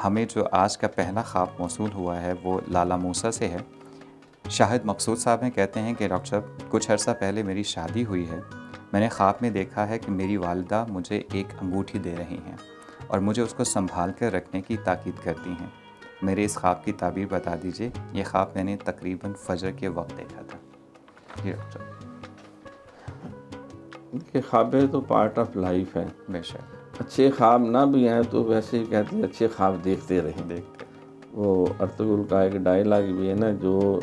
ہمیں جو آج کا پہلا خواب موصول ہوا ہے وہ لالا موسیٰ سے ہے۔ شاہد مقصود صاحب ہیں، کہتے ہیں کہ ڈاکٹر صاحب کچھ عرصہ پہلے میری شادی ہوئی ہے۔ میں نے خواب میں دیکھا ہے کہ میری والدہ مجھے ایک انگوٹھی دے رہی ہیں اور مجھے اس کو سنبھال کر رکھنے کی تاکید کرتی ہیں۔ میرے اس خواب کی تعبیر بتا دیجیے۔ یہ خواب میں نے تقریباً فجر کے وقت دیکھا تھا۔ جی ڈاکٹر صاحب۔ کہ خوابیں تو پارٹ آف لائف ہے۔ بے شک۔ اچھے خواب نہ بھی ہیں تو ویسے ہی کہتے ہیں اچھے خواب دیکھتے رہیں۔ وہ ارطغرل کا ایک ڈائلاگ بھی ہے نا، جو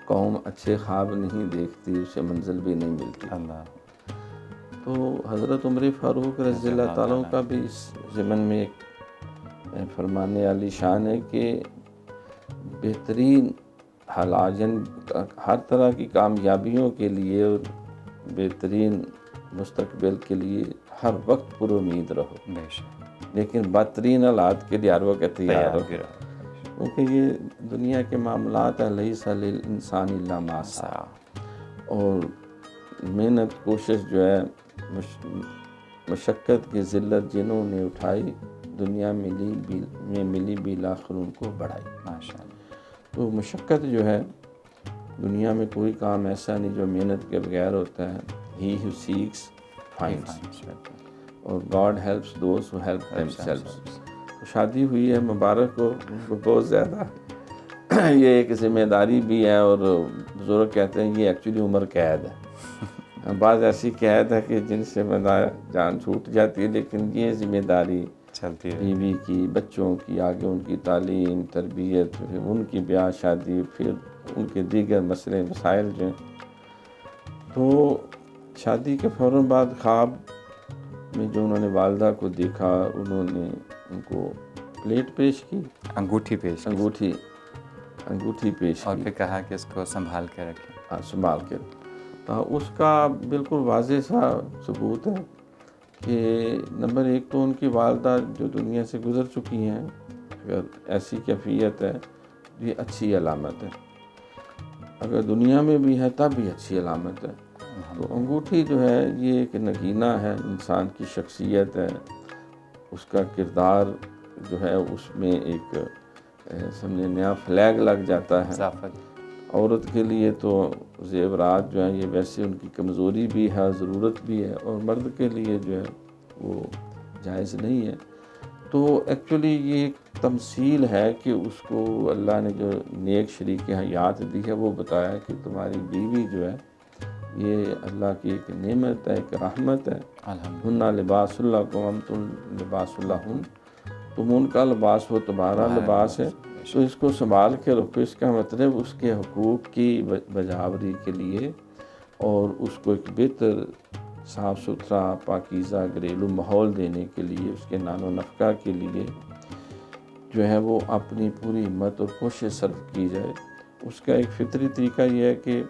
قوم اچھے خواب نہیں دیکھتی اسے منزل بھی نہیں ملتی۔ اللہ۔ تو حضرت عمر فاروق رضی اللہ تعالیٰ کا بھی اس ضمن میں ایک فرمانے عالی شان ہے کہ بہترین حالات، ہر طرح کی کامیابیوں کے لیے اور بہترین مستقبل کے لیے ہر وقت پر امید رہو، بے شک، لیکن بدترین حالات کے لیے ہر وقت تیار رہو، کیونکہ یہ دنیا کے معاملات ہیں۔ لیس للانسان الا ما سعی، اور محنت کوشش جو ہے، مشقت کی ذلت جنہوں نے اٹھائی، دنیا میں ملی بالآخر ان کو بڑھائی۔ ماشاءاللہ۔ تو مشقت جو ہے، دنیا میں کوئی کام ایسا نہیں جو محنت کے بغیر ہوتا ہے۔ He who seeks finds، اور God helps those who help themselves۔ شادی ہوئی ہے، مبارک ہو ان کو بہت زیادہ۔ یہ ایک ذمہ داری بھی ہے، اور بزرگ کہتے ہیں یہ ایکچولی عمر قید ہے۔ بعض ایسی قید ہے کہ جن سے جان چھوٹ جاتی ہے، لیکن یہ ذمہ داری چلتی ہے، بیوی کی، بچوں کی، آگے ان کی تعلیم، تربیت، پھر ان کی بیاہ شادی، پھر ان کے دیگر مسئلے مسائل جو ہیں۔ تو شادی کے فوراً بعد خواب میں جو انہوں نے والدہ کو دیکھا، انہوں نے ان کو پلیٹ پیش کی، انگوٹھی پیش کی، اور پھر کہا کہ اس کو سنبھال کے رکھیں۔ ہاں، سنبھال کے۔ اس کا بالکل واضح سا ثبوت ہے کہ نمبر ایک تو ان کی والدہ جو دنیا سے گزر چکی ہیں، اگر ایسی کیفیت ہے یہ اچھی علامت ہے، اگر دنیا میں بھی ہے تب بھی اچھی علامت ہے۔ تو انگوٹھی جو ہے یہ ایک نگینہ ہے، انسان کی شخصیت ہے، اس کا کردار جو ہے، اس میں ایک سمجھے نیا فلیگ لگ جاتا ہے۔ عورت کے لیے تو زیورات جو ہیں یہ ویسے ان کی کمزوری بھی ہے، ضرورت بھی ہے، اور مرد کے لیے جو ہے وہ جائز نہیں ہے۔ تو ایکچولی یہ ایک تمثیل ہے کہ اس کو اللہ نے جو نیک شریک حیات دی ہے، وہ بتایا کہ تمہاری بیوی جو ہے یہ اللہ کی ایک نعمت ہے، ایک رحمت ہے۔ ہن لباس لکم وانتم لباس لہن، تم ان کا لباس ہو، تمہارا لباس ہے۔ تو اس کو سنبھال کے رکھو، اس کا مطلب اس کے حقوق کی بجاوری کے لیے، اور اس کو ایک بہتر صاف ستھرا پاکیزہ گھریلو ماحول دینے کے لیے، اس کے نان و نفقہ کے لیے جو ہے وہ اپنی پوری ہمت اور کوشش صرف کی جائے۔ اس کا ایک فطری طریقہ یہ ہے کہ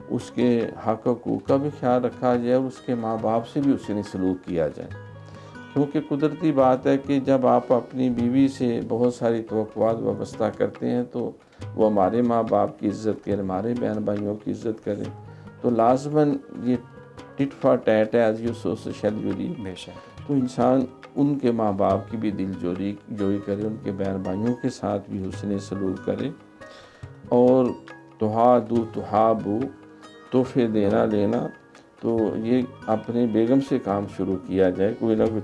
اس کے حق حقوق کا بھی خیال رکھا جائے، اور اس کے ماں باپ سے بھی اس نے سلوک کیا جائے، کیونکہ قدرتی بات ہے کہ جب آپ اپنی بیوی سے بہت ساری توقعات وابستہ کرتے ہیں تو وہ ہمارے ماں باپ کی عزت کریں، ہمارے بہن بھائیوں کی عزت کریں، تو لازماً یہ ٹٹ فار ٹیٹ ہے، as you sow shall you reap. بے شک۔ تو انسان ان کے ماں باپ کی بھی دل جوئی کرے، ان کے بہن بھائیوں کے ساتھ بھی حسن سلوک کرے، اور تحادو تحابو، تحفے دینا لینا، تو یہ اپنے بیگم سے کام شروع کیا جائے، کوئی نہ کوئی